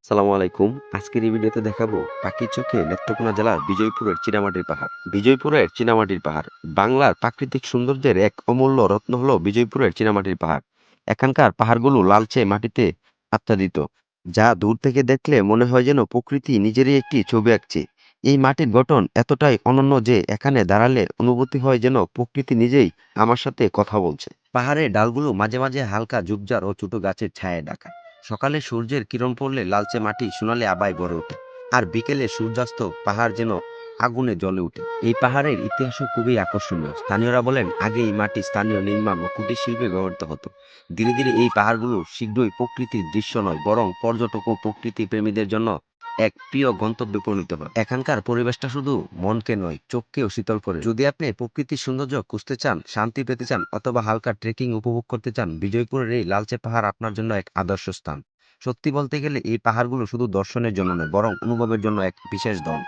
সালামু আলাইকুম। আজকের এই ভিডিওতে দেখাবো পাখির চোখে নেত্রকোনা জেলার বিজয়পুরের চীনামাটির পাহাড়। বিজয়পুরের চীনামাটির পাহাড় বাংলার প্রাকৃতিক সৌন্দর্যের এক অমূল্য রত্ন হলো বিজয়পুরের চীনামাটির পাহাড়। এখানকার পাহাড়গুলো লালচে মাটিতে আচ্ছাদিত, যা দূর থেকে দেখলে মনে হয় যেন প্রকৃতি নিজেরই একটি ছবি আঁকছে। এই মাটির গঠন এতটাই অনন্য যে এখানে দাঁড়ালে অনুভূতি হয় যেন প্রকৃতি নিজেই আমার সাথে কথা বলছে। পাহাড়ের ডালগুলো মাঝে মাঝে হালকা ঝোপঝাড় ও ছোট গাছের ছায়ায় ঢাকা। সকালে সূর্যের কিরণ পড়লে লালচে মাটি সোনালি আবায় ভরে ওঠে, আর বিকেলে সূর্যাস্ত পাহাড় যেন আগুনে জ্বলে ওঠে। এই পাহাড়ের ইতিহাসও খুবই আকর্ষণীয়। স্থানীয়রা বলেন আগে এই মাটি স্থানীয় নির্মাণ ও কুটির শিল্পে ব্যবহৃত হতো। ধীরে ধীরে এই পাহাড়গুলো শীঘ্রই প্রকৃতির দৃশ্য নয়, বরং পর্যটক ও প্রকৃতি প্রেমীদের জন্য এক প্রিয় গন্তব্যে পরিণত হয়। এখানকার পরিবেশটা শুধু মনকে নয়, চোখকেও শীতল করে। যদি আপনি প্রকৃতির সৌন্দর্য খুঁজতে চান, শান্তি পেতে চান অথবা হালকা ট্রেকিং উপভোগ করতে চান, বিজয়পুরের এই লালচে পাহাড় আপনার জন্য এক আদর্শ স্থান। সত্যি বলতে গেলে এই পাহাড়গুলো শুধু দর্শনের জন্য নয়, বরং অনুভবের জন্য এক বিশেষ ধন।